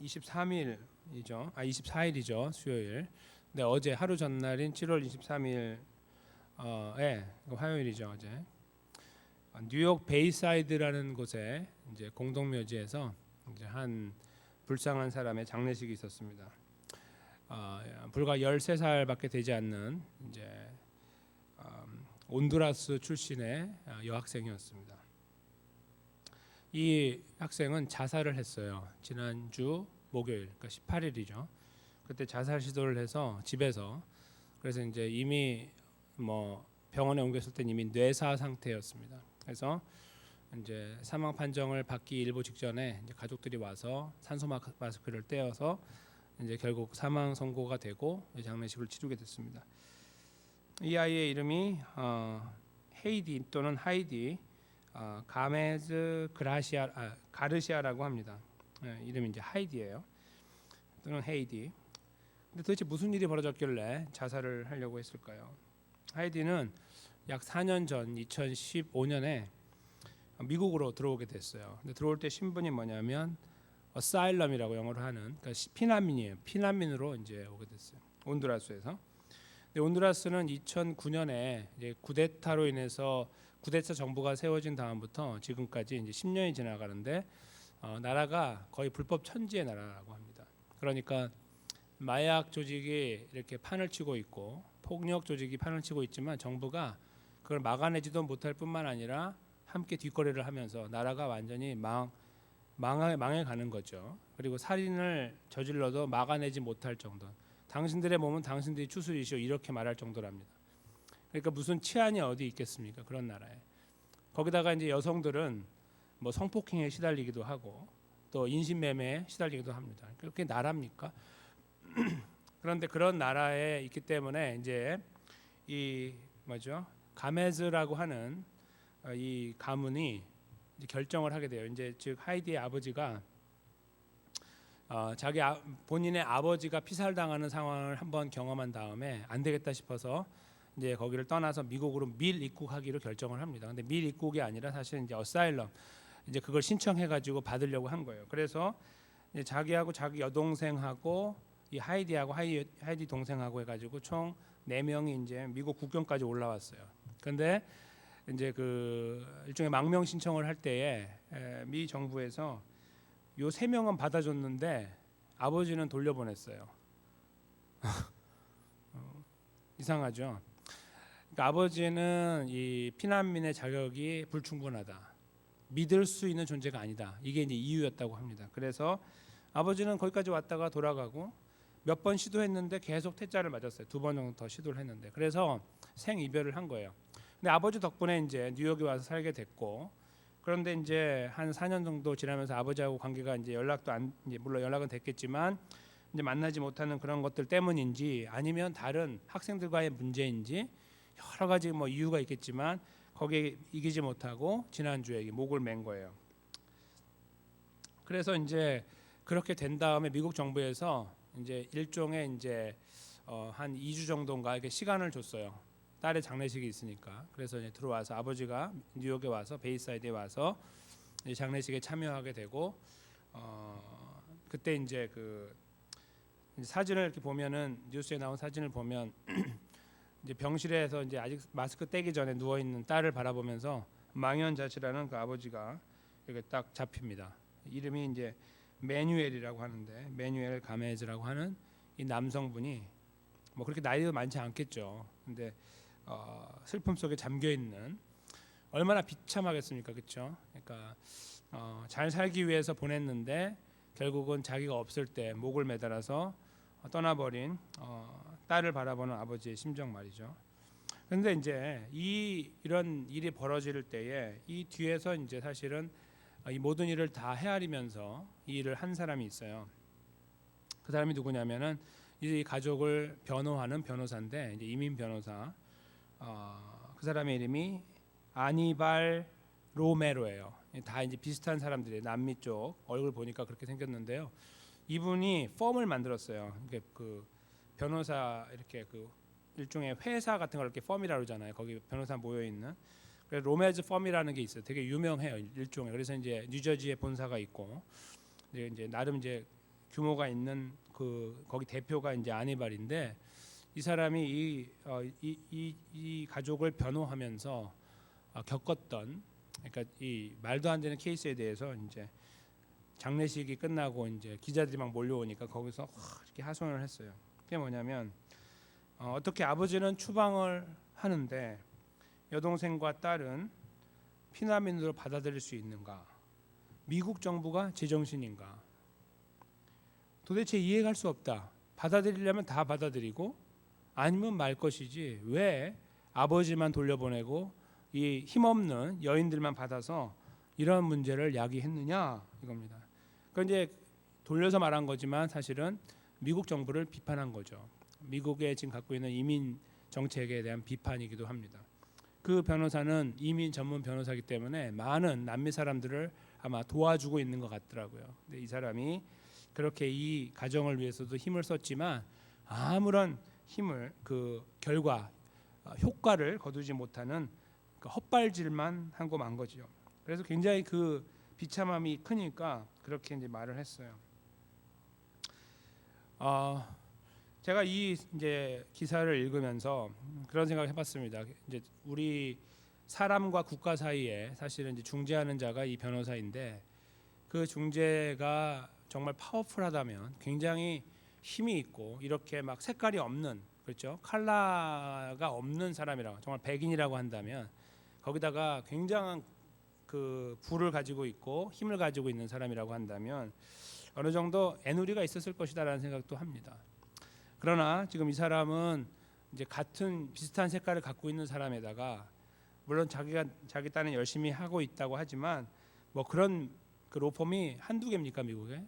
23일이죠. 24일이죠. 수요일. 근데 어제 하루 전날인 7월 23일에 화요일이죠. 어제 뉴욕 베이사이드라는 곳에 이제 공동묘지에서 이제 한 불쌍한 사람의 장례식이 있었습니다. 불과 13살밖에 되지 않는 이제 온두라스 출신의 여학생이었습니다. 이 학생은 자살을 했어요. 지난주 목요일, 그러니까 18일이죠. 그때 자살 시도를 해서 집에서, 그래서 이제 이미 병원에 옮겼을 때 이미 뇌사 상태였습니다. 그래서 이제 사망 판정을 받기 일보 직전에 이제 가족들이 와서 산소 마스크를 떼어서 이제 결국 사망 선고가 되고 장례식을 치르게 됐습니다. 이 아이의 이름이 헤이디 또는 하이디 가메즈 가르시아라고 합니다. 이름이 이제 하이디예요. 또는 헤이디. 근데 도대체 무슨 일이 벌어졌길래 자살을 하려고 했을까요? 하이디는 약 4년 전 2015년에 미국으로 들어오게 됐어요. 근데 들어올 때 신분이 뭐냐면 어사일럼이라고 영어로 하는, 그러니까 피난민이에요. 피난민으로 이제 오게 됐어요. 온두라스에서. 근데 온두라스는 2009년에 이제 쿠데타로 인해서 쿠데타 정부가 세워진 다음부터 지금까지 이제 10년이 지나가는데 나라가 거의 불법 천지의 나라라고 합니다. 그러니까 마약 조직이 이렇게 판을 치고 있고 폭력 조직이 판을 치고 있지만 정부가 그걸 막아내지도 못할 뿐만 아니라 함께 뒷거래를 하면서 나라가 완전히 망해가는 거죠. 그리고 살인을 저질러도 막아내지 못할 정도. 당신들의 몸은 당신들이 추스리시오 이렇게 말할 정도랍니다. 그러니까 무슨 치안이 어디 있겠습니까? 그런 나라에. 거기다가 이제 여성들은 성폭행에 시달리기도 하고 또 인신매매에 시달리기도 합니다. 그게 나라입니까? 그런데 그런 나라에 있기 때문에 이제 이 가메즈라고 하는 이 가문이 이제 결정을 하게 돼요. 이제 즉 하이디의 아버지가 본인의 아버지가 피살당하는 상황을 한번 경험한 다음에 안 되겠다 싶어서 이제 거기를 떠나서 미국으로 밀 입국하기로 결정을 합니다. 근데 밀 입국이 아니라 사실 이제 어사일럼 이제 그걸 신청해가지고 받으려고 한 거예요. 그래서 이제 자기하고 자기 여동생하고 이 하이디하고 하이디 동생하고 해가지고 총 4명이 이제 미국 국경까지 올라왔어요. 근데 이제 그 일종의 망명 신청을 할 때에 미 정부에서 요 3명은 받아줬는데 아버지는 돌려보냈어요. 이상하죠. 그러니까 아버지는 이 피난민의 자격이 불충분하다, 믿을 수 있는 존재가 아니다, 이게 이제 이유였다고 합니다. 그래서 아버지는 거기까지 왔다가 돌아가고 몇 번 시도했는데 계속 퇴짜를 맞았어요. 2번 정도 더 시도를 했는데 그래서 생이별을 한 거예요. 근데 아버지 덕분에 이제 뉴욕에 와서 살게 됐고, 그런데 이제 한 4년 정도 지나면서 아버지하고 관계가 이제 물론 연락은 됐겠지만 이제 만나지 못하는 그런 것들 때문인지 아니면 다른 학생들과의 문제인지 여러 가지 이유가 있겠지만 거기에 이기지 못하고 지난주에 목을 맨 거예요. 그래서 이제 그렇게 된 다음에 미국 정부에서 이제 일종의 이제 한 2주 정도인가 이렇게 시간을 줬어요. 딸의 장례식이 있으니까. 그래서 이제 들어와서 아버지가 뉴욕에 와서 베이사이드에 와서 이제 장례식에 참여하게 되고 그때 이제 그 사진을 이렇게 보면은 뉴스에 나온 사진을 보면 이제 병실에서 이제 아직 마스크 떼기 전에 누워 있는 딸을 바라보면서 망연자실하는 그 아버지가 이렇게 딱 잡힙니다. 이름이 이제 매뉴엘이라고 하는데, 매뉴엘 가메즈라고 하는 이 남성분이 그렇게 나이도 많지 않겠죠. 근데 슬픔 속에 잠겨 있는, 얼마나 비참하겠습니까, 그렇죠? 그러니까 잘 살기 위해서 보냈는데 결국은 자기가 없을 때 목을 매달아서 떠나버린 딸을 바라보는 아버지의 심정 말이죠. 그런데 이제 이런 일이 벌어질 때에 이 뒤에서 이제 사실은 이 모든 일을 다 헤아리면서 이 일을 한 사람이 있어요. 그 사람이 누구냐면은 이 가족을 변호하는 변호사인데 이제 이민 변호사. 그 사람의 이름이 아니발 로메로예요. 다 이제 비슷한 사람들이에요. 남미 쪽 얼굴 보니까 그렇게 생겼는데요. 이분이 펌을 만들었어요. 그 변호사 이렇게 그 일종의 회사 같은 걸 이렇게 펌이라고 그러잖아요. 거기 변호사 모여 있는. 그래서 로메즈 펌이라는 게 있어요. 되게 유명해요. 일종의. 그래서 이제 뉴저지에 본사가 있고 이제 나름 이제 규모가 있는 거기 대표가 이제 아니발인데 이 사람이 이 가족을 변호하면서 겪었던 그러니까 이 말도 안 되는 케이스에 대해서 이제 장례식이 끝나고 이제 기자들이 막 몰려오니까 거기서 이렇게 하소연을 했어요. 그게 뭐냐면 어떻게 아버지는 추방을 하는데 여동생과 딸은 피난민으로 받아들일 수 있는가? 미국 정부가 제정신인가? 도대체 이해할 수 없다. 받아들이려면 다 받아들이고 아니면 말 것이지 왜 아버지만 돌려보내고 이 힘없는 여인들만 받아서 이런 문제를 야기했느냐 이겁니다. 그러니까 이제 돌려서 말한 거지만 사실은 미국 정부를 비판한 거죠. 미국에 지금 갖고 있는 이민 정책에 대한 비판이기도 합니다. 그 변호사는 이민 전문 변호사이기 때문에 많은 남미 사람들을 아마 도와주고 있는 것 같더라고요. 근데 이 사람이 그렇게 이 가정을 위해서도 힘을 썼지만 아무런 힘을 그 결과 효과를 거두지 못하는 그 헛발질만 하고 만 거죠. 그래서 굉장히 그 비참함이 크니까 그렇게 이제 말을 했어요. 제가 이 이제 기사를 읽으면서 그런 생각을 해봤습니다. 이제 우리 사람과 국가 사이에 사실은 이제 중재하는 자가 이 변호사인데 그 중재가 정말 파워풀하다면 굉장히 힘이 있고 이렇게 막 색깔이 없는 그렇죠 컬러가 없는 사람이라고 정말 백인이라고 한다면 거기다가 굉장한 그 부를 가지고 있고 힘을 가지고 있는 사람이라고 한다면 어느 정도 애누리가 있었을 것이다라는 생각도 합니다. 그러나 지금 이 사람은 이제 같은 비슷한 색깔을 갖고 있는 사람에다가 물론 자기 딴은 열심히 하고 있다고 하지만 뭐 그런 그 로펌이 한두 개입니까 미국에?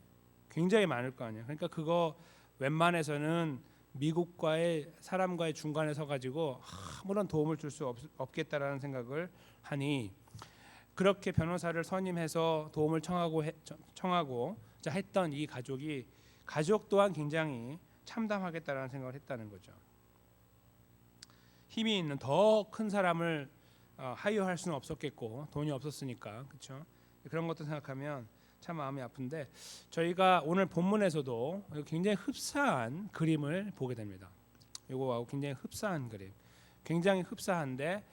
굉장히 많을 거 아니에요. 그러니까 그거 웬만해서는 미국과의 사람과의 중간에 서 가지고 아무런 도움을 줄 수 없겠다라는 생각을 하니 그렇게 변호사를 선임해서 도움을 청하고 했던 이 가족이 가족 또한 굉장히 참담하겠다라는 생각을 했다는 거죠. 힘이 있는 더 큰 사람을 하이어할 수는 없었겠고 돈이 없었으니까 그렇죠. 그런 것도 생각하면 참 마음이 아픈데 저희가 오늘 본문에서도 굉장히 흡사한 그림을 보게 됩니다. 이거하고 굉장히 흡사한 그림, 굉장히 흡사한데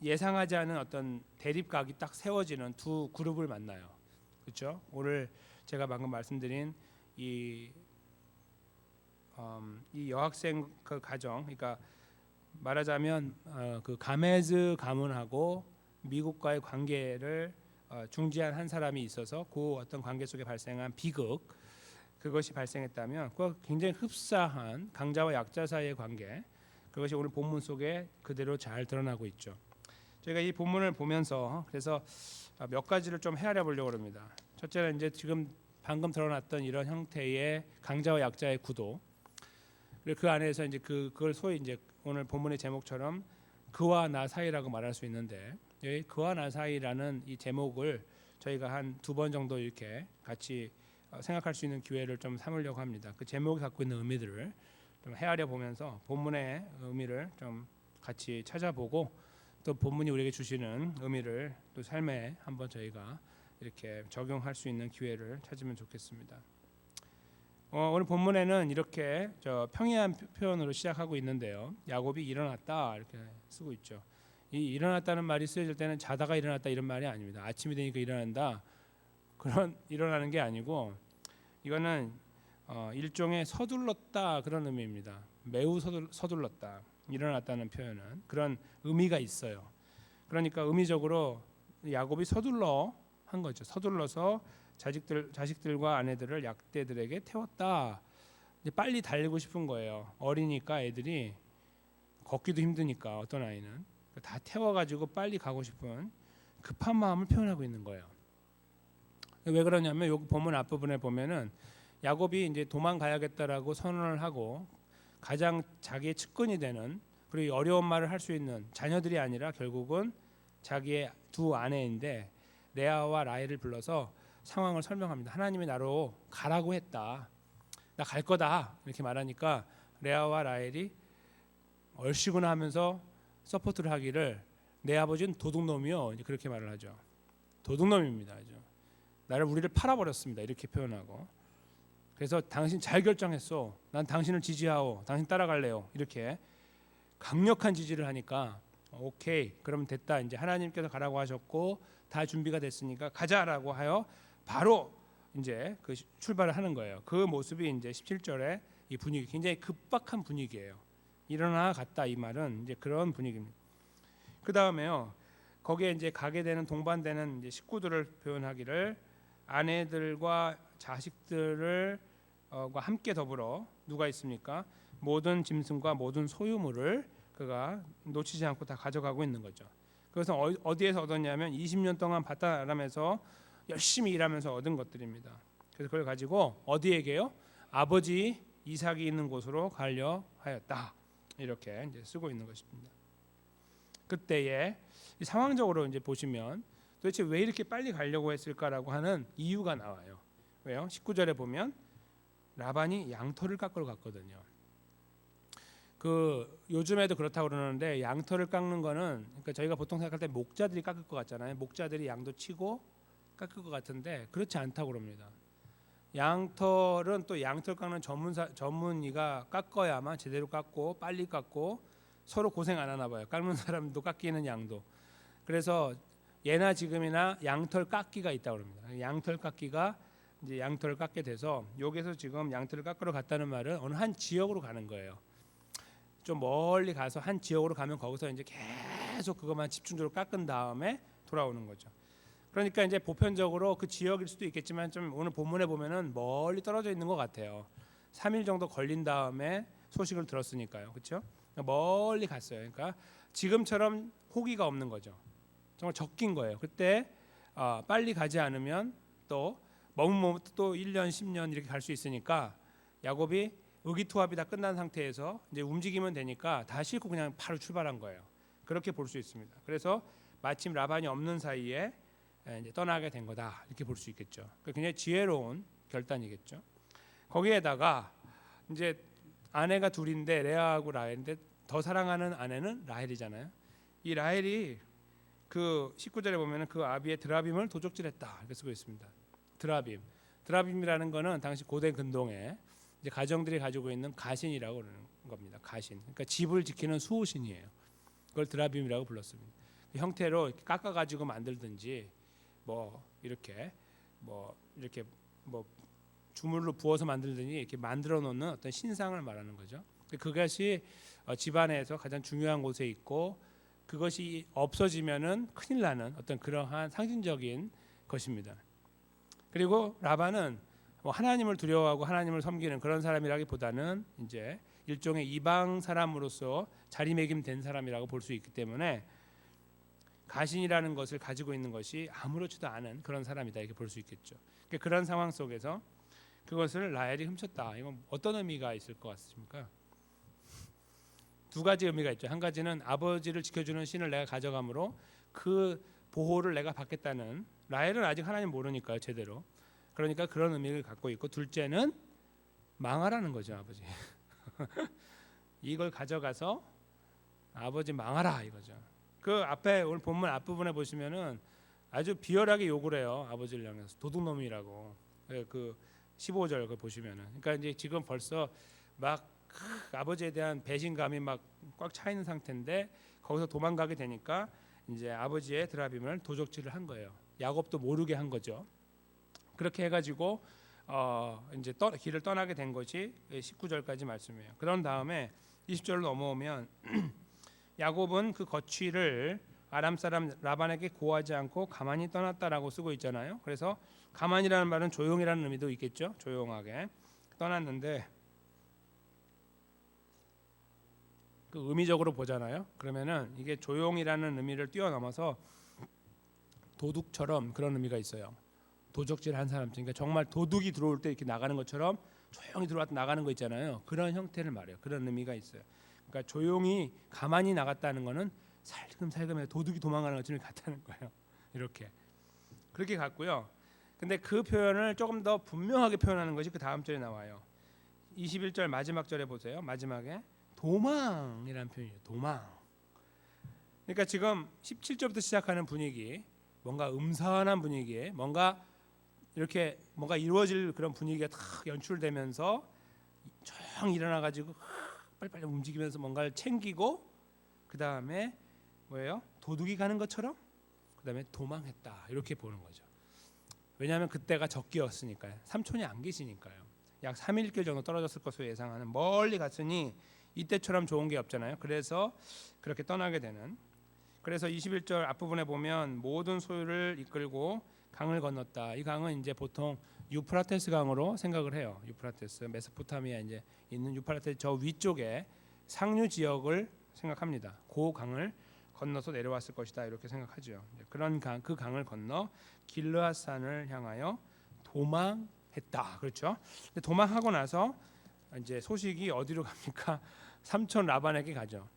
예상하지 않은 어떤 대립각이 딱 세워지는 두 그룹을 만나요. 그렇죠? 오늘 제가 방금 말씀드린 이 여학생 그 가정, 그러니까 말하자면 그 가메즈 가문하고 미국과의 관계를 중재한 한 사람이 있어서 그 어떤 관계 속에 발생한 비극 그것이 발생했다면 그 굉장히 흡사한 강자와 약자 사이의 관계 그것이 오늘 본문 속에 그대로 잘 드러나고 있죠. 저희가 이 본문을 보면서 그래서 몇 가지를 좀 헤아려 보려고 합니다. 첫째는 이제 지금 방금 드러났던 이런 형태의 강자와 약자의 구도 그리고 그 안에서 이제 그걸 소위 이제 오늘 본문의 제목처럼 그와 나 사이라고 말할 수 있는데 그와 나 사이라는 이 제목을 저희가 한 두 번 정도 이렇게 같이 생각할 수 있는 기회를 좀 삼으려고 합니다. 그 제목이 갖고 있는 의미들을 좀 헤아려 보면서 본문의 의미를 좀 같이 찾아보고 또 본문이 우리에게 주시는 의미를 또 삶에 한번 저희가 이렇게 적용할 수 있는 기회를 찾으면 좋겠습니다. 오늘 본문에는 이렇게 평이한 표현으로 시작하고 있는데요. 야곱이 일어났다 이렇게 쓰고 있죠. 이 일어났다는 말이 쓰여질 때는 자다가 일어났다 이런 말이 아닙니다. 아침이 되니까 일어난다 그런 일어나는 게 아니고 이거는 일종의 서둘렀다 그런 의미입니다. 매우 서둘렀다 일어났다는 표현은 그런 의미가 있어요. 그러니까 의미적으로 야곱이 서둘러 한 거죠. 서둘러서 자식들과 아내들을 약대들에게 태웠다. 이제 빨리 달리고 싶은 거예요. 어리니까 애들이 걷기도 힘드니까 어떤 아이는 다 태워가지고 빨리 가고 싶은 급한 마음을 표현하고 있는 거예요. 왜 그러냐면 여기 본문 앞부분에 보면은 야곱이 이제 도망가야겠다라고 선언을 하고 가장 자기의 측근이 되는 그리고 어려운 말을 할 수 있는 자녀들이 아니라 결국은 자기의 두 아내인데 레아와 라헬을 불러서 상황을 설명합니다. 하나님이 나로 가라고 했다. 나 갈 거다. 이렇게 말하니까 레아와 라헬이 얼씨구나 하면서 서포트를 하기를 내 아버지는 도둑놈이요. 그렇게 말을 하죠. 도둑놈입니다. 우리를 팔아버렸습니다. 이렇게 표현하고. 그래서 당신 잘 결정했어. 난 당신을 지지하오. 당신 따라갈래요. 이렇게 강력한 지지를 하니까 오케이, 그럼 됐다. 이제 하나님께서 가라고 하셨고 다 준비가 됐으니까 가자라고 하여 바로 이제 그 출발을 하는 거예요. 그 모습이 이제 17절에 이 분위기, 굉장히 급박한 분위기예요. 일어나 갔다, 이 말은 이제 그런 분위기입니다. 그 다음에요, 거기에 이제 가게 되는 동반되는 이제 식구들을 표현하기를 아내들과 자식들을 함께 더불어 누가 있습니까? 모든 짐승과 모든 소유물을 그가 놓치지 않고 다 가져가고 있는 거죠. 그래서 어디에서 얻었냐면 20년 동안 바다 아람에서 열심히 일하면서 얻은 것들입니다. 그래서 그걸 가지고 어디에게요? 아버지 이삭이 있는 곳으로 가려 하였다. 이렇게 이제 쓰고 있는 것입니다. 그때에 상황적으로 이제 보시면 도대체 왜 이렇게 빨리 가려고 했을까라고 하는 이유가 나와요. 왜요? 19절에 보면 라반이 양털을 깎으러 갔거든요. 그 요즘에도 그렇다고 그러는데 양털을 깎는 거는, 그러니까 저희가 보통 생각할 때 목자들이 깎을 것 같잖아요. 목자들이 양도 치고 깎을 것 같은데 그렇지 않다고 그럽니다. 양털은 또 양털 깎는 전문의가 깎아야만 제대로 깎고 빨리 깎고 서로 고생 안 하나 봐요. 깎는 사람도 깎이는 양도. 그래서 예나 지금이나 양털 깎기가 있다고 합니다. 양털 깎기가 이제 양털을 깎게 돼서 여기서 지금 양털을 깎으러 갔다는 말은 어느 한 지역으로 가는 거예요. 좀 멀리 가서 한 지역으로 가면 거기서 이제 계속 그것만 집중적으로 깎은 다음에 돌아오는 거죠. 그러니까 이제 보편적으로 그 지역일 수도 있겠지만 좀 오늘 본문에 보면은 멀리 떨어져 있는 것 같아요. 3일 정도 걸린 다음에 소식을 들었으니까요. 그렇죠? 멀리 갔어요. 그러니까 지금처럼 호기가 없는 거죠. 정말 적긴 거예요. 그때 빨리 가지 않으면 또 머뭇머뭇 또 1년 10년 이렇게 갈 수 있으니까 야곱이 의기투합이 다 끝난 상태에서 이제 움직이면 되니까 다 싣고 그냥 바로 출발한 거예요. 그렇게 볼 수 있습니다. 그래서 마침 라반이 없는 사이에 이제 떠나게 된 거다, 이렇게 볼 수 있겠죠. 굉장히 지혜로운 결단이겠죠. 거기에다가 이제 아내가 둘인데 레아하고 라헬인데 더 사랑하는 아내는 라헬이잖아요. 이 라헬이 그 19절에 보면은 그 아비의 드라빔을 도적질했다 이렇게 쓰고 있습니다. 드라빔이라는 거는 당시 고대 근동에 이제 가정들이 가지고 있는 가신이라고 그러는 겁니다. 가신. 그러니까 집을 지키는 수호신이에요. 그걸 드라빔이라고 불렀습니다. 그 형태로 이렇게 깎아 가지고 만들든지 뭐 이렇게 주물로 부어서 만들든지 이렇게 만들어 놓는 어떤 신상을 말하는 거죠. 그것이 집안에서 가장 중요한 곳에 있고 그것이 없어지면은 큰일 나는 어떤 그러한 상징적인 것입니다. 그리고 라반은 뭐 하나님을 두려워하고 하나님을 섬기는 그런 사람이라기보다는 이제 일종의 이방 사람으로서 자리매김된 사람이라고 볼 수 있기 때문에 가신이라는 것을 가지고 있는 것이 아무렇지도 않은 그런 사람이다 이렇게 볼 수 있겠죠. 그런 상황 속에서 그것을 라헬이 훔쳤다. 이건 어떤 의미가 있을 것 같습니까? 두 가지 의미가 있죠. 한 가지는 아버지를 지켜주는 신을 내가 가져감으로 그 보호를 내가 받겠다는, 라헬은 아직 하나님 모르니까요 제대로. 그러니까 그런 의미를 갖고 있고, 둘째는 망하라는 거죠. 아버지 이걸 가져가서 아버지 망하라 이거죠. 그 앞에 오늘 본문 앞부분에 보시면은 아주 비열하게 욕을 해요. 아버지를 향해서 도둑놈이라고. 그 15절 그 보시면은, 그러니까 이제 지금 벌써 막 아버지에 대한 배신감이 막 꽉 차 있는 상태인데 거기서 도망가게 되니까 이제 아버지의 드라빔을 도적질을 한 거예요. 야곱도 모르게 한 거죠. 그렇게 해가지고 이제 길을 떠나게 된 것이 19절까지 말씀이에요. 그런 다음에 20절로 넘어오면 야곱은 그 거취를 아람 사람 라반에게 고하지 않고 가만히 떠났다라고 쓰고 있잖아요. 그래서 가만히라는 말은 조용이라는 의미도 있겠죠. 조용하게 떠났는데 그 의미적으로 보잖아요. 그러면은 이게 조용이라는 의미를 뛰어넘어서 도둑처럼 그런 의미가 있어요. 도적질한 사람, 그러니까 정말 도둑이 들어올 때 이렇게 나가는 것처럼 조용히 들어왔다 나가는 거 있잖아요. 그런 형태를 말해요. 그런 의미가 있어요. 그러니까 조용히 가만히 나갔다는 거는 살금살금 도둑이 도망가는 것처럼 갔다는 거예요. 이렇게 그렇게 갔고요. 근데 그 표현을 조금 더 분명하게 표현하는 것이 그 다음 절에 나와요. 21절 마지막 절에 보세요. 마지막에 도망이라는 표현이에요. 도망. 그러니까 지금 17절부터 시작하는 분위기, 뭔가 음산한 분위기에 뭔가 이렇게 뭔가 이루어질 그런 분위기가 탁 연출되면서 조용히 일어나 가지고 빨리빨리 움직이면서 뭔가를 챙기고 그 다음에 뭐예요? 도둑이 가는 것처럼 그 다음에 도망했다 이렇게 보는 거죠. 왜냐하면 그때가 적기였으니까요. 삼촌이 안 계시니까요. 약 3일길 정도 떨어졌을 것으로 예상하는 멀리 갔으니 이때처럼 좋은 게 없잖아요. 그래서 그렇게 떠나게 되는. 그래서 21절 앞부분에 보면 모든 소유를 이끌고 강을 건넜다. 이 강은 이제 보통 유프라테스 강으로 생각을 해요. 유프라테스 메소포타미아에 이제 있는 유프라테스 저 위쪽에 상류 지역을 생각합니다. 그 강을 건너서 내려왔을 것이다 이렇게 생각하죠. 그런 강, 그 강을 건너 길르앗산을 향하여 도망했다. 그렇죠? 근데 도망하고 나서 이제 소식이 어디로 갑니까? 삼촌 라반에게 가죠.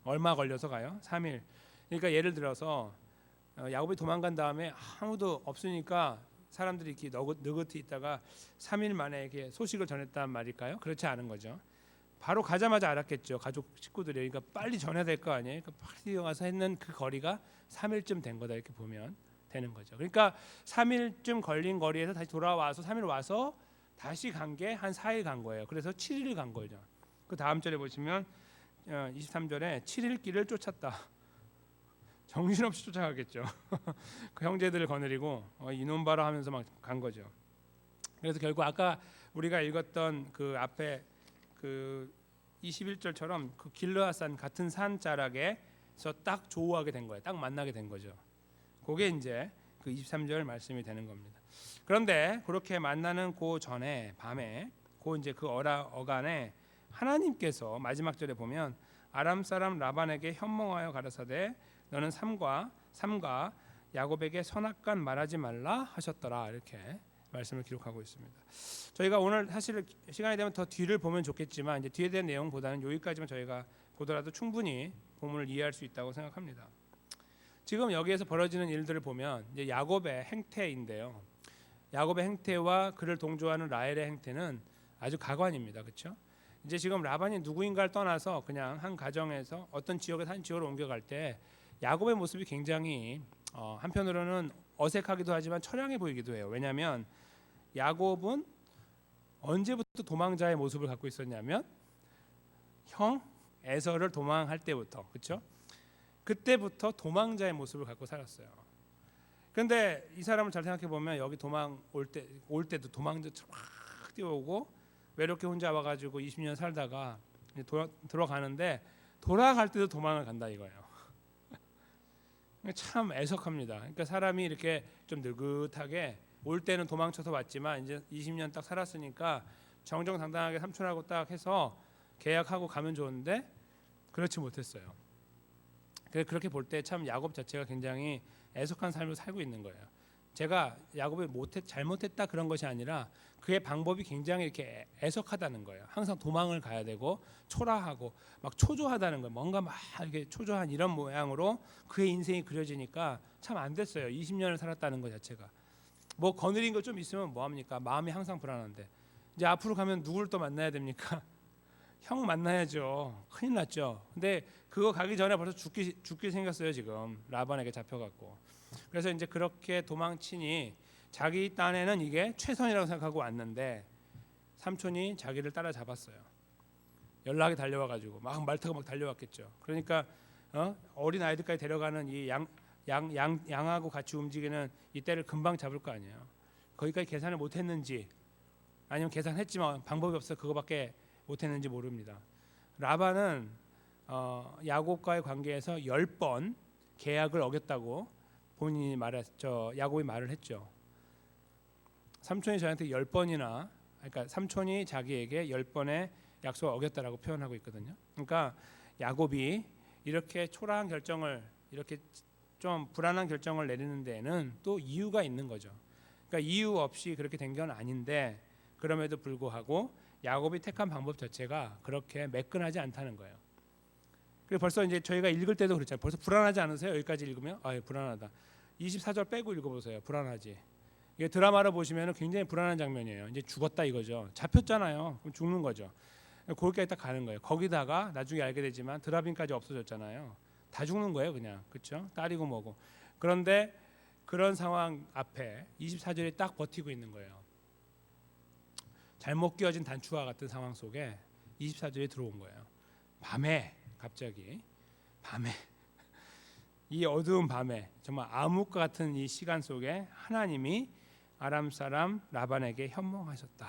얼마 걸려서 가요? 3일. 그러니까 예를 들어서 야곱이 도망간 다음에 아무도 없으니까 사람들이 이렇게 느긋이 있다가 3일 만에 이렇게 소식을 전했단 말일까요? 그렇지 않은 거죠. 바로 가자마자 알았겠죠. 가족 식구들이. 그러니까 빨리 전해야 될 거 아니에요. 그러니까 빨리 와서 했는 그 거리가 3일쯤 된 거다 이렇게 보면 되는 거죠. 그러니까 3일쯤 걸린 거리에서 다시 돌아와서 3일 와서 다시 간 게 한 4일 간 거예요. 그래서 7일 간 거죠. 그 다음 절에 보시면 23절에 7일 길을 쫓았다. 정신없이 쫓아가겠죠. 그 형제들을 거느리고 이놈 봐라 하면서 막 간 거죠. 그래서 결국 아까 우리가 읽었던 그 앞에 그 21절처럼 그 길르앗산 같은 산 자락에서 딱 조우하게 된 거예요. 딱 만나게 된 거죠. 그게 이제 그 23절 말씀이 되는 겁니다. 그런데 그렇게 만나는 그 전에 밤에 그 이제 그 어간에 하나님께서 마지막 절에 보면 아람 사람 라반에게 현몽하여 가라사대 너는 삼가 야곱에게 선악간 말하지 말라 하셨더라 이렇게 말씀을 기록하고 있습니다. 저희가 오늘 사실 시간이 되면 더 뒤를 보면 좋겠지만 이제 뒤에 대한 내용보다는 여기까지만 저희가 보더라도 충분히 본문을 이해할 수 있다고 생각합니다. 지금 여기에서 벌어지는 일들을 보면 이제 야곱의 행태인데요. 야곱의 행태와 그를 동조하는 라헬의 행태는 아주 가관입니다. 그렇죠? 이제 지금 라반이 누구인가를 떠나서 그냥 한 가정에서 어떤 지역에서 한 지역으로 옮겨갈 때 야곱의 모습이 굉장히 한편으로는 어색하기도 하지만 처량해 보이기도 해요. 왜냐하면 야곱은 언제부터 도망자의 모습을 갖고 있었냐면 형 에서를 도망할 때부터 그렇죠? 그때부터 도망자의 모습을 갖고 살았어요. 그런데 이 사람을 잘 생각해 보면 여기 도망 올 때도 도망자처럼 막 뛰어오고 외롭게 혼자 와가지고 20년 살다가 들어가는데 돌아갈 때도 도망을 간다 이거예요. 참 애석합니다. 그러니까 사람이 이렇게 좀 느긋하게 올 때는 도망쳐서 왔지만 이제 20년 딱 살았으니까 정정당당하게 삼촌하고 딱 해서 계약하고 가면 좋은데 그렇지 못했어요. 그렇게 볼 때 참 야곱 자체가 굉장히 애석한 삶을 살고 있는 거예요. 제가 야곱이 잘못했다 그런 것이 아니라 그의 방법이 굉장히 이렇게 애석하다는 거예요. 항상 도망을 가야 되고 초라하고 막 초조하다는 거예요. 뭔가 막 이렇게 초조한 이런 모양으로 그의 인생이 그려지니까 참 안 됐어요. 20년을 살았다는 것 자체가. 뭐 거느린 거 좀 있으면 뭐 합니까? 마음이 항상 불안한데 이제 앞으로 가면 누구를 또 만나야 됩니까? 형 만나야죠. 큰일 났죠. 근데 그거 가기 전에 벌써 죽기 생겼어요. 지금 라반에게 잡혀갖고. 그래서 이제 그렇게 도망치니 자기 딴에는 이게 최선이라고 생각하고 왔는데 삼촌이 자기를 따라잡았어요. 연락이 달려와가지고 막 말타고 막 달려왔겠죠. 그러니까 어린 아이들까지 데려가는 이 양하고 같이 움직이는 이 떼를 금방 잡을 거 아니에요. 거기까지 계산을 못했는지 아니면 계산했지만 방법이 없어 그거밖에 못했는지 모릅니다. 라반은 야곱과의 관계에서 10번 계약을 어겼다고 본인이 야곱이 말을 했죠. 삼촌이 저한테 10번이나 그러니까 삼촌이 자기에게 10번의 약속을 어겼다라고 표현하고 있거든요. 그러니까 야곱이 이렇게 초라한 결정을 이렇게 좀 불안한 결정을 내리는 데에는 또 이유가 있는 거죠. 그러니까 이유 없이 그렇게 된 건 아닌데 그럼에도 불구하고 야곱이 택한 방법 자체가 그렇게 매끈하지 않다는 거예요. 그리고 벌써 이제 저희가 읽을 때도 그렇잖아요. 벌써 불안하지 않으세요? 여기까지 읽으면 불안하다. 24절 빼고 읽어보세요. 불안하지. 이게 드라마로 보시면 굉장히 불안한 장면이에요. 이제 죽었다 이거죠. 잡혔잖아요. 그럼 죽는 거죠. 거기까지 딱 가는 거예요. 거기다가 나중에 알게 되지만 드라빈까지 없어졌잖아요. 다 죽는 거예요, 그냥. 그렇죠? 딸이고 뭐고. 그런데 그런 상황 앞에 24절이 딱 버티고 있는 거예요. 잘못 끼워진 단추와 같은 상황 속에 24절이 들어온 거예요. 밤에 갑자기 밤에 이 어두운 밤에 정말 암흑과 같은 이 시간 속에 하나님이 아람 사람 라반에게 현몽하셨다.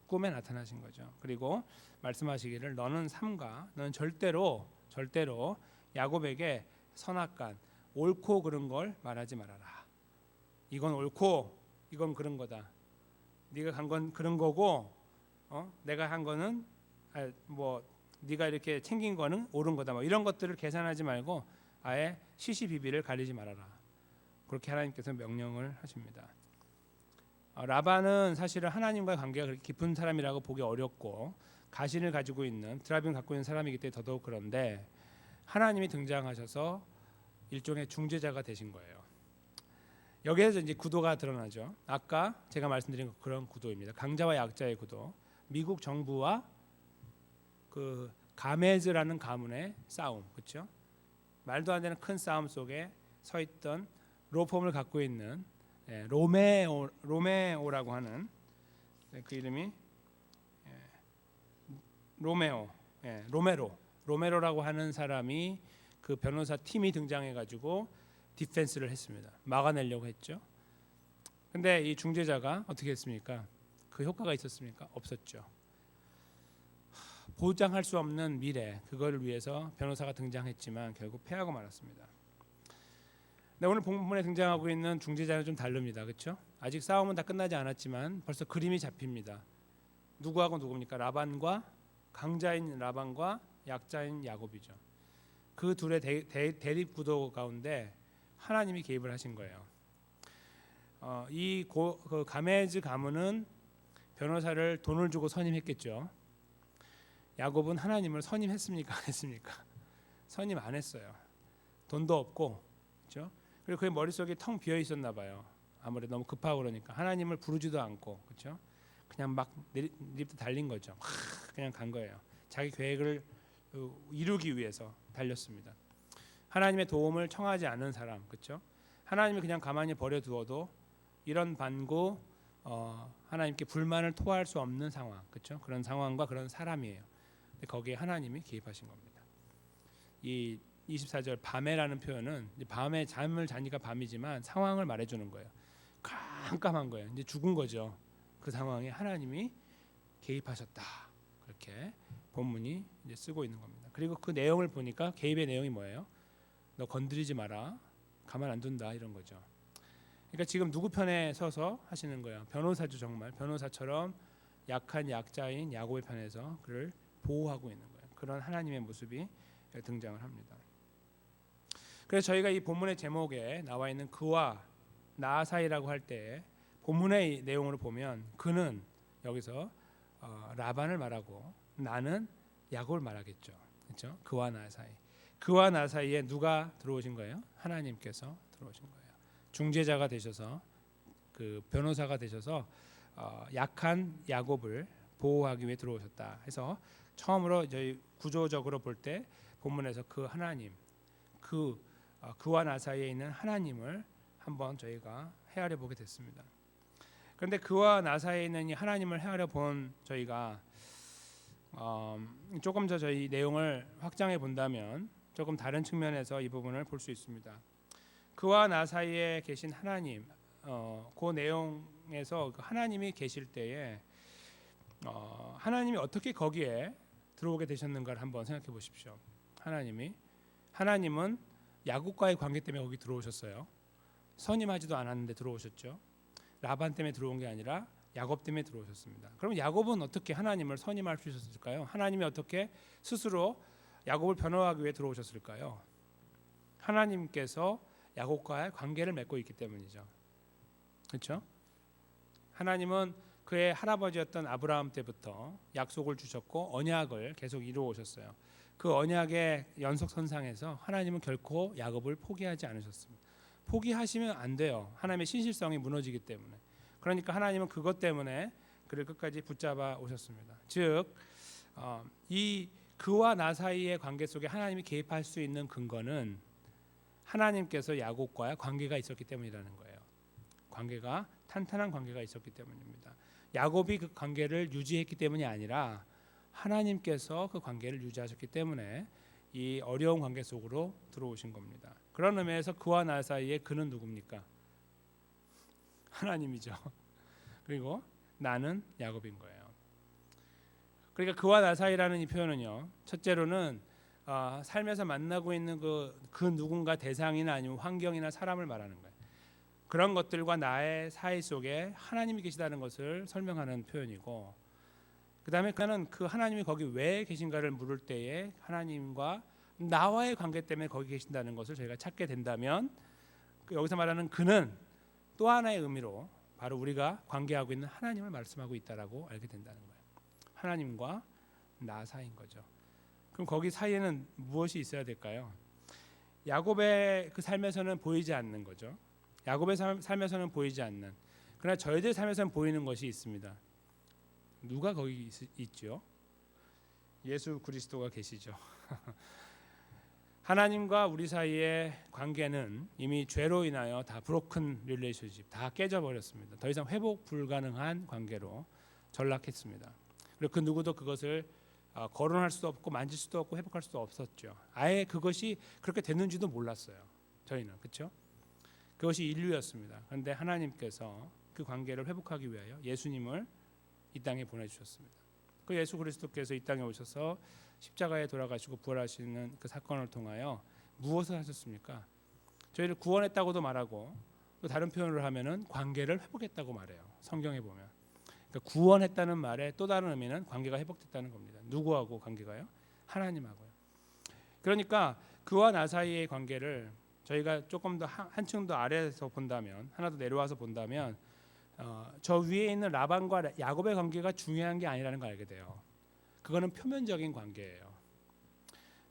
꿈에 나타나신 거죠. 그리고 말씀하시기를 너는 삼가 너는 절대로 야곱에게 선악간 옳고 그른 걸 말하지 말아라. 이건 옳고 이건 그른 거다. 네가 간 건 그런 거고 내가 한 거는 네가 이렇게 챙긴 거는 옳은 거다. 이런 것들을 계산하지 말고 아예 시시비비를 가리지 말아라. 그렇게 하나님께서 명령을 하십니다. 라반은 사실은 하나님과 관계가 그렇게 깊은 사람이라고 보기 어렵고 가신을 가지고 있는 드라빔을 갖고 있는 사람이기 때문에 더더욱 그런데 하나님이 등장하셔서 일종의 중재자가 되신 거예요. 여기에서 이제 구도가 드러나죠. 아까 제가 말씀드린 그런 구도입니다. 강자와 약자의 구도. 미국 정부와 그 가메즈라는 가문의 싸움, 그렇죠? 말도 안 되는 큰 싸움 속에 서 있던 로펌을 갖고 있는 로메오라고 하는 그 이름이 로메로라고 하는 사람이 그 변호사 팀이 등장해 가지고 디펜스를 했습니다. 막아내려고 했죠. 근데 이 중재자가 어떻게 했습니까? 그 효과가 있었습니까? 없었죠. 보장할 수 없는 미래, 그거를 위해서 변호사가 등장했지만 결국 패하고 말았습니다. 네, 오늘 본문에 등장하고 있는 중재자는 좀 다릅니다. 그렇죠? 아직 싸움은 다 끝나지 않았지만 벌써 그림이 잡힙니다. 누구하고 누구입니까? 강자인 라반과 약자인 야곱이죠. 그 둘의 대립 구도 가운데 하나님이 개입을 하신 거예요. 그 가메즈 가문은 변호사를 돈을 주고 선임했겠죠. 야곱은 하나님을 선임했습니까? 안 했습니까? 선임 안 했어요. 돈도 없고, 그렇죠? 그리고 그의 머릿속이 텅 비어 있었나 봐요. 아무래도 너무 급하고 그러니까 하나님을 부르지도 않고, 그렇죠? 그냥 막 내립다 달린 거죠. 그냥 간 거예요. 자기 계획을 이루기 위해서 달렸습니다. 하나님의 도움을 청하지 않은 사람, 그렇죠? 하나님이 그냥 가만히 버려두어도 이런 반고 하나님께 불만을 토할 수 없는 상황, 그렇죠? 그런 상황과 그런 사람이에요. 근데 거기에 하나님이 개입하신 겁니다. 이 24절 밤에라는 표현은 밤에 잠을 자니까 밤이지만 상황을 말해주는 거예요. 깜깜한 거예요. 이제 죽은 거죠. 그 상황에 하나님이 개입하셨다. 그렇게 본문이 이제 쓰고 있는 겁니다. 그리고 그 내용을 보니까 개입의 내용이 뭐예요? 너 건드리지 마라. 가만 안 둔다 이런 거죠. 그러니까 지금 누구 편에 서서 하시는 거예요? 변호사죠. 정말 변호사처럼 약한 약자인 야곱의 편에서 그를 보호하고 있는 거예요. 그런 하나님의 모습이 등장을 합니다. 그래서 저희가 이 본문의 제목에 나와 있는 그와 나 사이라고 할 때 본문의 내용으로 보면 그는 여기서 라반을 말하고 나는 야곱을 말하겠죠. 그렇죠? 그와 나 사이. 그와 나 사이에 누가 들어오신 거예요? 하나님께서 들어오신 거예요. 중재자가 되셔서 그 변호사가 되셔서 약한 야곱을 보호하기 위해 들어오셨다. 해서 처음으로 저희 구조적으로 볼 때 본문에서 그 하나님, 그와 나 사이에 있는 하나님을 한번 저희가 헤아려 보게 됐습니다. 그런데 그와 나 사이에 있는 이 하나님을 헤아려 본 저희가 조금 더 저희 내용을 확장해 본다면 조금 다른 측면에서 이 부분을 볼 수 있습니다. 그와 나 사이에 계신 하나님, 그 내용에서 하나님이 계실 때에 하나님이 어떻게 거기에 들어오게 되셨는가를 한번 생각해 보십시오. 하나님은 야곱과의 관계 때문에 거기 들어오셨어요. 선임하지도 않았는데 들어오셨죠. 라반 때문에 들어온 게 아니라 야곱 때문에 들어오셨습니다. 그럼 야곱은 어떻게 하나님을 선임할 수 있었을까요? 하나님이 어떻게 스스로 야곱을 변호하기 위해 들어오셨을까요? 하나님께서 야곱과의 관계를 맺고 있기 때문이죠. 그렇죠? 하나님은 그의 할아버지였던 아브라함 때부터 약속을 주셨고 언약을 계속 이루어 오셨어요. 그 언약의 연속선상에서 하나님은 결코 야곱을 포기하지 않으셨습니다. 포기하시면 안 돼요. 하나님의 신실성이 무너지기 때문에. 그러니까 하나님은 그것 때문에 그를 끝까지 붙잡아 오셨습니다. 즉, 이 그와 나 사이의 관계 속에 하나님이 개입할 수 있는 근거는 하나님께서 야곱과의 관계가 있었기 때문이라는 거예요. 관계가 탄탄한 관계가 있었기 때문입니다. 야곱이 그 관계를 유지했기 때문이 아니라 하나님께서 그 관계를 유지하셨기 때문에 이 어려운 관계 속으로 들어오신 겁니다. 그런 의미에서 그와 나 사이에 그는 누굽니까? 하나님이죠. 그리고 나는 야곱인 거예요. 그러니까 그와 나 사이라는 이 표현은요, 첫째로는 삶에서 만나고 있는 그 누군가 대상이나 아니면 환경이나 사람을 말하는 거예요. 그런 것들과 나의 사이 속에 하나님이 계시다는 것을 설명하는 표현이고, 그 다음에 그는 그 하나님이 거기 왜 계신가를 물을 때에 하나님과 나와의 관계 때문에 거기 계신다는 것을 저희가 찾게 된다면, 여기서 말하는 그는 또 하나의 의미로 바로 우리가 관계하고 있는 하나님을 말씀하고 있다라고 알게 된다는 거예요. 하나님과 나 사이인 거죠. 그럼 거기 사이에는 무엇이 있어야 될까요? 야곱의 그 삶에서는 보이지 않는 거죠. 야곱의 삶에서는 보이지 않는, 그러나 저희들 삶에서는 보이는 것이 있습니다. 누가 거기 있죠? 예수 그리스도가 계시죠. 하나님과 우리 사이의 관계는 이미 죄로 인하여 다 브로큰 릴레이션십, 다 깨져버렸습니다. 더 이상 회복 불가능한 관계로 전락했습니다. 그리고 그 누구도 그것을 거론할 수도 없고 만질 수도 없고 회복할 수도 없었죠. 아예 그것이 그렇게 됐는지도 몰랐어요. 저희는, 그렇죠? 그것이 인류였습니다. 그런데 하나님께서 그 관계를 회복하기 위하여 예수님을 이 땅에 보내주셨습니다. 그 예수 그리스도께서 이 땅에 오셔서 십자가에 돌아가시고 부활하시는 그 사건을 통하여 무엇을 하셨습니까? 저희를 구원했다고도 말하고, 또 다른 표현을 하면은 관계를 회복했다고 말해요. 성경에 보면. 그러니까 구원했다는 말의 또 다른 의미는 관계가 회복됐다는 겁니다. 누구하고 관계가요? 하나님하고요. 그러니까 그와 나 사이의 관계를 저희가 조금 더 한층 더 아래에서 본다면, 하나 더 내려와서 본다면, 저 위에 있는 라반과 야곱의 관계가 중요한 게 아니라는 걸 알게 돼요. 그거는 표면적인 관계예요.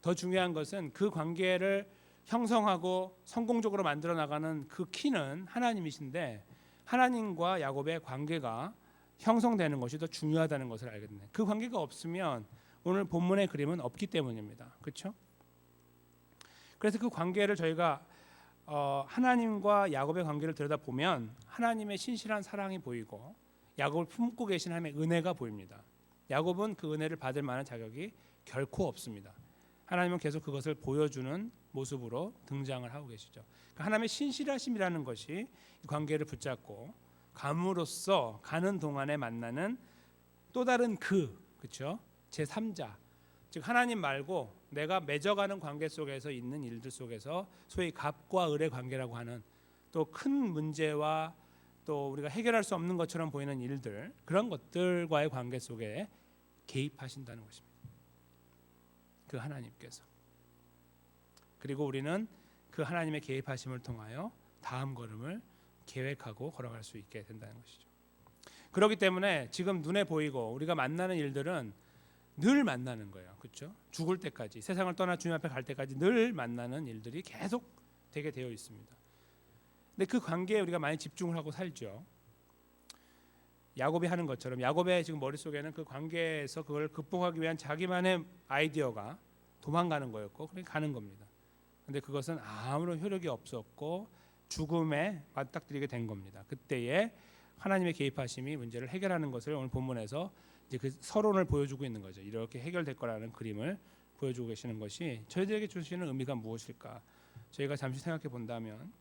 더 중요한 것은 그 관계를 형성하고 성공적으로 만들어 나가는 그 키는 하나님이신데, 하나님과 야곱의 관계가 형성되는 것이 더 중요하다는 것을 알게 됩니다. 그 관계가 없으면 오늘 본문의 그림은 없기 때문입니다. 그렇죠? 그래서 그 관계를 저희가 하나님과 야곱의 관계를 들여다보면 하나님의 신실한 사랑이 보이고 야곱을 품고 계신 하나님의 은혜가 보입니다. 야곱은 그 은혜를 받을 만한 자격이 결코 없습니다. 하나님은 계속 그것을 보여주는 모습으로 등장을 하고 계시죠. 그러니까 하나님의 신실하심이라는 것이 이 관계를 붙잡고 감으로써 가는 동안에 만나는 또 다른 그렇죠? 제3자, 즉 하나님 말고 내가 맺어가는 관계 속에서 있는 일들 속에서 소위 갑과 을의 관계라고 하는 또 큰 문제와 또 우리가 해결할 수 없는 것처럼 보이는 일들, 그런 것들과의 관계 속에 개입하신다는 것입니다. 그 하나님께서. 그리고 우리는 그 하나님의 개입하심을 통하여 다음 걸음을 계획하고 걸어갈 수 있게 된다는 것이죠. 그렇기 때문에 지금 눈에 보이고 우리가 만나는 일들은 늘 만나는 거예요. 그렇죠? 죽을 때까지, 세상을 떠나 주님 앞에 갈 때까지 늘 만나는 일들이 계속 되게 되어 있습니다. 근데 그 관계에 우리가 많이 집중을 하고 살죠. 야곱이 하는 것처럼 야곱의 지금 머릿속에는 그 관계에서 그걸 극복하기 위한 자기만의 아이디어가 도망가는 거였고, 그러니까 가는 겁니다. 근데 그것은 아무런 효력이 없었고 죽음에 맞닥뜨리게 된 겁니다. 그때에 하나님의 개입하심이 문제를 해결하는 것을 오늘 본문에서 이제 그 서론을 보여주고 있는 거죠. 이렇게 해결될 거라는 그림을 보여주고 계시는 것이 저희들에게 주시는 의미가 무엇일까? 저희가 잠시 생각해 본다면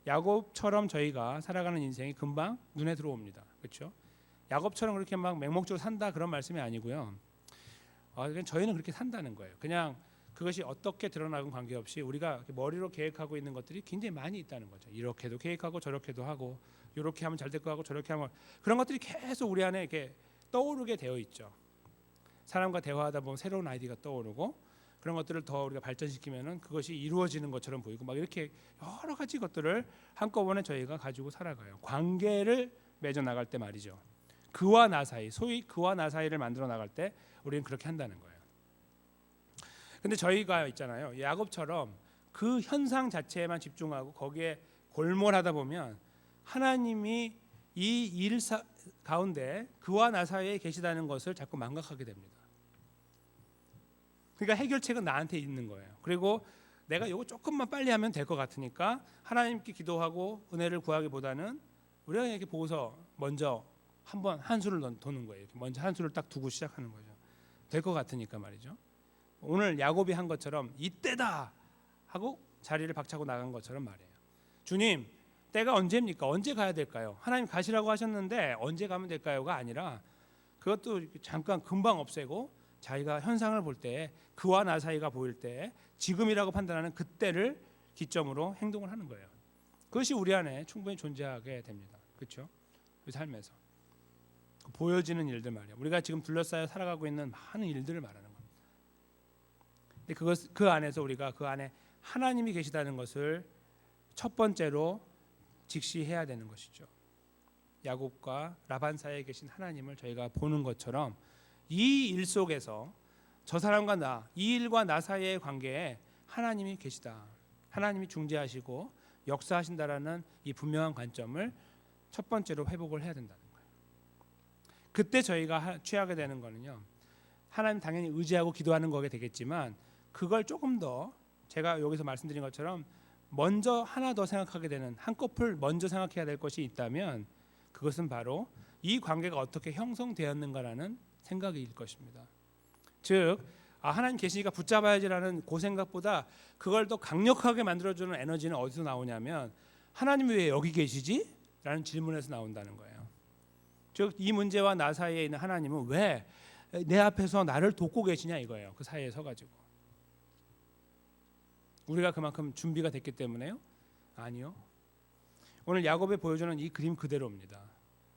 야곱처럼 저희가 살아가는 인생이 금방 눈에 들어옵니다. 그렇죠? 야곱처럼 그렇게 막 맹목적으로 산다 그런 말씀이 아니고요. 그냥 저희는 그렇게 산다는 거예요. 그냥 그것이 어떻게 드러나건 관계없이 우리가 머리로 계획하고 있는 것들이 굉장히 많이 있다는 거죠. 이렇게도 계획하고 저렇게도 하고, 이렇게 하면 잘 될 거 하고 저렇게 하면, 그런 것들이 계속 우리 안에 이렇게 떠오르게 되어 있죠. 사람과 대화하다 보면 새로운 아이디어가 떠오르고, 그런 것들을 더 우리가 발전시키면은 그것이 이루어지는 것처럼 보이고, 막 이렇게 여러 가지 것들을 한꺼번에 저희가 가지고 살아가요. 관계를 맺어 나갈 때 말이죠. 그와 나 사이, 소위 그와 나 사이를 만들어 나갈 때 우리는 그렇게 한다는 거예요. 근데 저희가 있잖아요. 야곱처럼 그 현상 자체에만 집중하고 거기에 골몰하다 보면 하나님이 이 일 가운데 그와 나 사이에 계시다는 것을 자꾸 망각하게 됩니다. 그러니까 해결책은 나한테 있는 거예요. 그리고 내가 이거 조금만 빨리 하면 될 것 같으니까 하나님께 기도하고 은혜를 구하기보다는 우리가 이렇게 보고서 먼저 한번 한 수를 도는 거예요. 이렇게 먼저 한 수를 딱 두고 시작하는 거죠. 될 것 같으니까 말이죠. 오늘 야곱이 한 것처럼 이때다 하고 자리를 박차고 나간 것처럼 말이에요. 주님, 때가 언제입니까? 언제 가야 될까요? 하나님 가시라고 하셨는데 언제 가면 될까요가 아니라 그것도 잠깐 금방 없애고 자기가 현상을 볼 때 그와 나 사이가 보일 때 지금이라고 판단하는 그때를 기점으로 행동을 하는 거예요. 그것이 우리 안에 충분히 존재하게 됩니다. 그렇죠? 우리 삶에서 보여지는 일들 말이에요. 우리가 지금 둘러싸여 살아가고 있는 많은 일들을 말하는 겁니다. 근데 그 안에서 우리가 그 안에 하나님이 계시다는 것을 첫 번째로 직시해야 되는 것이죠. 야곱과 라반 사이에 계신 하나님을 저희가 보는 것처럼 이 일 속에서 저 사람과 나, 이 일과 나 사이의 관계에 하나님이 계시다. 하나님이 중재하시고 역사하신다라는 이 분명한 관점을 첫 번째로 회복을 해야 된다는 거예요. 그때 저희가 취하게 되는 거는요. 하나님 당연히 의지하고 기도하는 거게 되겠지만 그걸 조금 더 제가 여기서 말씀드린 것처럼 먼저 하나 더 생각하게 되는 한꺼풀 먼저 생각해야 될 것이 있다면 그것은 바로 이 관계가 어떻게 형성되었는가라는 생각일 것입니다. 즉 하나님 계시니까 붙잡아야지라는 그 생각보다 그걸 더 강력하게 만들어주는 에너지는 어디서 나오냐면 하나님이 왜 여기 계시지? 라는 질문에서 나온다는 거예요. 즉 이 문제와 나 사이에 있는 하나님은 왜 내 앞에서 나를 돕고 계시냐 이거예요. 그 사이에 서가지고 우리가 그만큼 준비가 됐기 때문에요? 아니요. 오늘 야곱이 보여주는 이 그림 그대로입니다.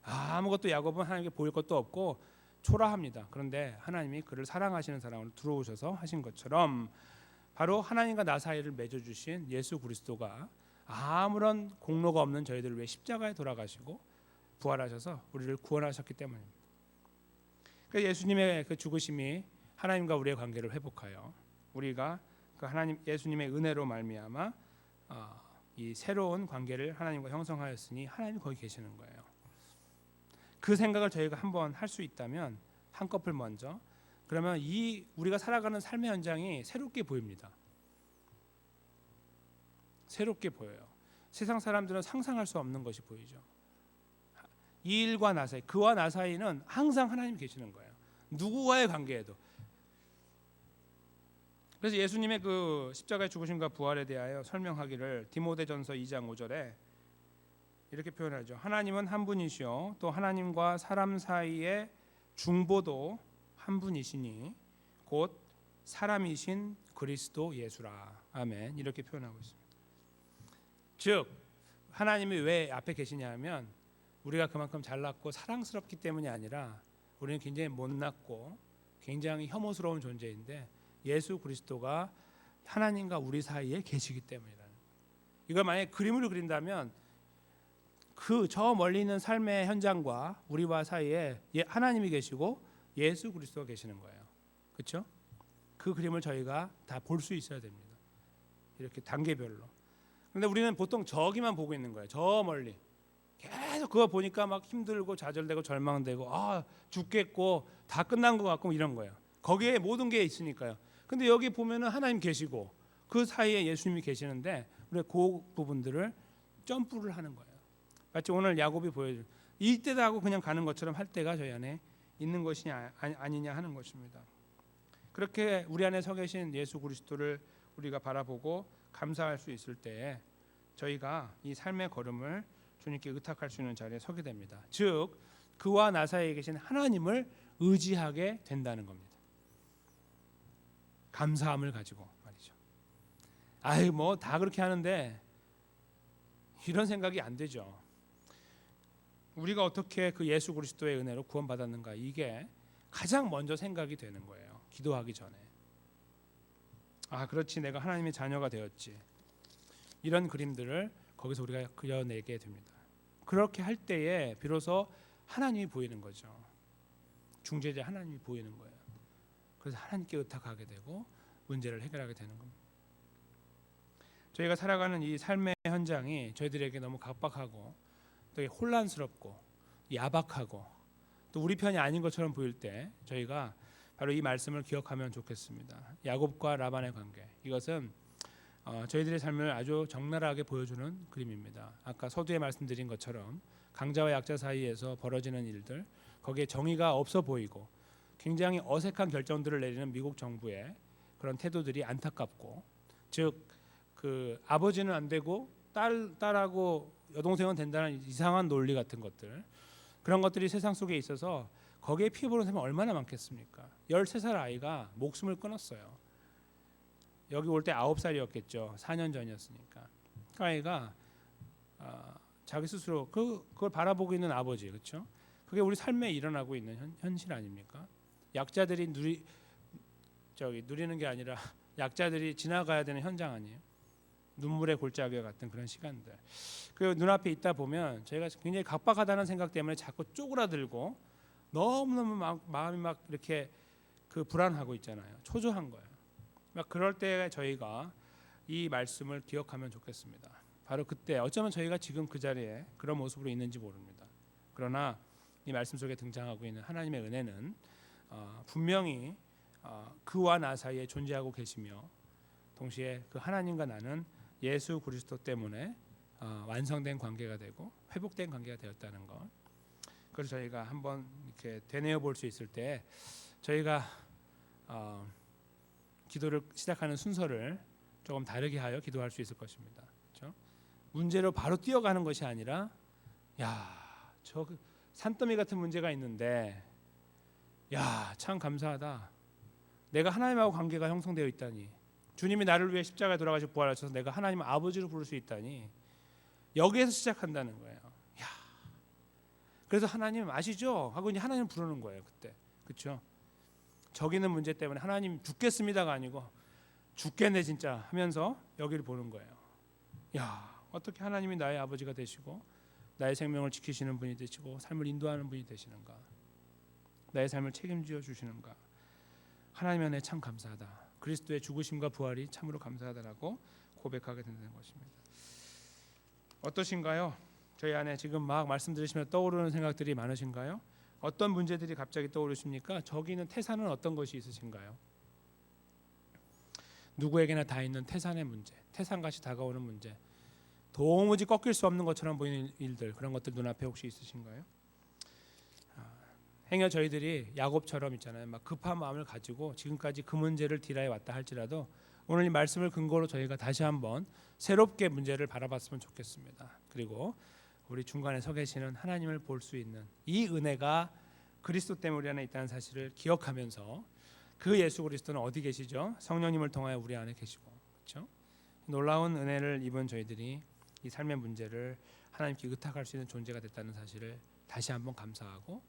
아무것도 야곱은 하나님께 보일 것도 없고 초라합니다. 그런데 하나님이 그를 사랑하시는 사람으로 들어오셔서 하신 것처럼 바로 하나님과 나 사이를 맺어주신 예수 그리스도가 아무런 공로가 없는 저희들을 위해 십자가에 돌아가시고 부활하셔서 우리를 구원하셨기 때문입니다. 그래서 예수님의 그 죽으심이 하나님과 우리의 관계를 회복하여 우리가 그 하나님 예수님의 은혜로 말미암아 이 새로운 관계를 하나님과 형성하였으니 하나님이 거기 계시는 거예요. 그 생각을 저희가 한번 할 수 있다면 한꺼풀 먼저 그러면 이 우리가 살아가는 삶의 현장이 새롭게 보입니다. 새롭게 보여요. 세상 사람들은 상상할 수 없는 것이 보이죠. 이 일과 나 사이, 그와 나 사이는 항상 하나님 계시는 거예요. 누구와의 관계에도. 그래서 예수님의 그 십자가의 죽으심과 부활에 대하여 설명하기를 디모데전서 2장 5절에 이렇게 표현하죠. 하나님은 한 분이시요 또 하나님과 사람 사이의 중보도 한 분이시니 곧 사람이신 그리스도 예수라. 아멘. 이렇게 표현하고 있습니다. 즉 하나님이 왜 앞에 계시냐 하면 우리가 그만큼 잘났고 사랑스럽기 때문이 아니라 우리는 굉장히 못났고 굉장히 혐오스러운 존재인데 예수 그리스도가 하나님과 우리 사이에 계시기 때문이라는 거예요. 이걸 만약에 그림으로 그린다면 그 저 멀리 있는 삶의 현장과 우리와 사이에 하나님이 계시고 예수 그리스도가 계시는 거예요. 그렇죠? 그 그림을 저희가 다 볼 수 있어야 됩니다. 이렇게 단계별로. 그런데 우리는 보통 저기만 보고 있는 거예요. 저 멀리. 계속 그거 보니까 막 힘들고 좌절되고 절망되고 죽겠고 다 끝난 것 같고 이런 거예요. 거기에 모든 게 있으니까요. 근데 여기 보면은 하나님 계시고 그 사이에 예수님이 계시는데 우리 그 부분들을 점프를 하는 거예요. 마치 오늘 야곱이 보여준 이때다 하고 그냥 가는 것처럼 할 때가 저희 안에 있는 것이 아니냐 하는 것입니다. 그렇게 우리 안에 서 계신 예수 그리스도를 우리가 바라보고 감사할 수 있을 때에 저희가 이 삶의 걸음을 주님께 의탁할 수 있는 자리에 서게 됩니다. 즉 그와 나 사이에 계신 하나님을 의지하게 된다는 겁니다. 감사함을 가지고 말이죠. 뭐 다 그렇게 하는데 이런 생각이 안 되죠. 우리가 어떻게 그 예수 그리스도의 은혜로 구원받았는가 이게 가장 먼저 생각이 되는 거예요. 기도하기 전에. 그렇지 내가 하나님의 자녀가 되었지. 이런 그림들을 거기서 우리가 그려내게 됩니다. 그렇게 할 때에 비로소 하나님이 보이는 거죠. 중재자 하나님이 보이는 거예요. 그래서 하나님께 의탁하게 되고 문제를 해결하게 되는 겁니다. 저희가 살아가는 이 삶의 현장이 저희들에게 너무 각박하고 또 혼란스럽고 야박하고 또 우리 편이 아닌 것처럼 보일 때 저희가 바로 이 말씀을 기억하면 좋겠습니다. 야곱과 라반의 관계. 이것은 저희들의 삶을 아주 적나라하게 보여주는 그림입니다. 아까 서두에 말씀드린 것처럼 강자와 약자 사이에서 벌어지는 일들, 거기에 정의가 없어 보이고 굉장히 어색한 결정들을 내리는 미국 정부의 그런 태도들이 안타깝고, 즉 그 아버지는 안 되고 딸하고 여동생은 된다는 이상한 논리 같은 것들, 그런 것들이 세상 속에 있어서 거기에 피해 보는 사람이 얼마나 많겠습니까? 13살 아이가 목숨을 끊었어요. 여기 올 때 9살이었겠죠. 4년 전이었으니까. 그 아이가 자기 스스로 그걸 바라보고 있는 아버지, 그렇죠? 그게 우리 삶에 일어나고 있는 현실 아닙니까? 약자들이 누리는 게 아니라 약자들이 지나가야 되는 현장 아니에요? 눈물의 골짜기 같은 그런 시간들. 그 눈앞에 있다 보면 저희가 굉장히 각박하다는 생각 때문에 자꾸 쪼그라들고 너무너무 마음이 막 이렇게 그 불안하고 있잖아요. 초조한 거예요. 막 그럴 때 저희가 이 말씀을 기억하면 좋겠습니다. 바로 그때 어쩌면 저희가 지금 그 자리에 그런 모습으로 있는지 모릅니다. 그러나 이 말씀 속에 등장하고 있는 하나님의 은혜는 분명히 그와 나 사이에 존재하고 계시며, 동시에 그 하나님과 나는 예수 그리스도 때문에 완성된 관계가 되고 회복된 관계가 되었다는 것. 그래서 저희가 한번 이렇게 되뇌어 볼 수 있을 때 저희가 기도를 시작하는 순서를 조금 다르게 하여 기도할 수 있을 것입니다. 그렇죠? 문제로 바로 뛰어가는 것이 아니라, 저 산더미 같은 문제가 있는데, 참 감사하다. 내가 하나님하고 관계가 형성되어 있다니. 주님이 나를 위해 십자가에 돌아가시고 부활하셔서 내가 하나님 아버지로 부를 수 있다니. 여기에서 시작한다는 거예요. 그래서 하나님 아시죠? 하고 이제 하나님 부르는 거예요. 그때. 그렇죠? 저기 있는 문제 때문에 하나님 죽겠습니다가 아니고 죽겠네 진짜 하면서 여기를 보는 거예요. 어떻게 하나님이 나의 아버지가 되시고 나의 생명을 지키시는 분이 되시고 삶을 인도하는 분이 되시는가? 나의 삶을 책임져 주시는가? 하나님 안에 참 감사하다. 그리스도의 죽으심과 부활이 참으로 감사하다라고 고백하게 된다는 것입니다. 어떠신가요? 저희 안에 지금 막 말씀 들으시면 떠오르는 생각들이 많으신가요? 어떤 문제들이 갑자기 떠오르십니까? 저기 있는 태산은 어떤 것이 있으신가요? 누구에게나 다 있는 태산의 문제, 태산같이 다가오는 문제, 도무지 꺾일 수 없는 것처럼 보이는 일들, 그런 것들 눈앞에 혹시 있으신가요? 행여 저희들이 야곱처럼 있잖아요. 막 급한 마음을 가지고 지금까지 그 문제를 딜하해 왔다 할지라도 오늘 이 말씀을 근거로 저희가 다시 한번 새롭게 문제를 바라봤으면 좋겠습니다. 그리고 우리 중간에 서 계시는 하나님을 볼 수 있는 이 은혜가 그리스도 때문에 우리 안에 있다는 사실을 기억하면서, 그 예수 그리스도는 어디 계시죠? 성령님을 통하여 우리 안에 계시고, 그렇죠? 놀라운 은혜를 입은 저희들이 이 삶의 문제를 하나님께 의탁할 수 있는 존재가 됐다는 사실을 다시 한번 감사하고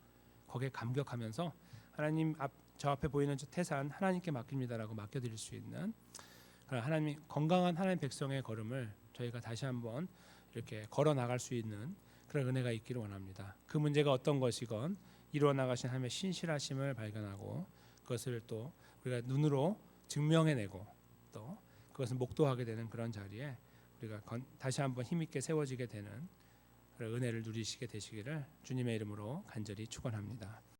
거기에 감격하면서, 하나님 저 앞에 보이는 저 태산 하나님께 맡깁니다라고 맡겨드릴 수 있는 하나님, 건강한 하나님 백성의 걸음을 저희가 다시 한번 이렇게 걸어 나갈 수 있는 그런 은혜가 있기를 원합니다. 그 문제가 어떤 것이건 이루어 나가신 하나님의 신실하심을 발견하고 그것을 또 우리가 눈으로 증명해내고 또 그것을 목도하게 되는 그런 자리에 우리가 다시 한번 힘있게 세워지게 되는 그런 은혜를 누리시게 되시기를 주님의 이름으로 간절히 축원합니다.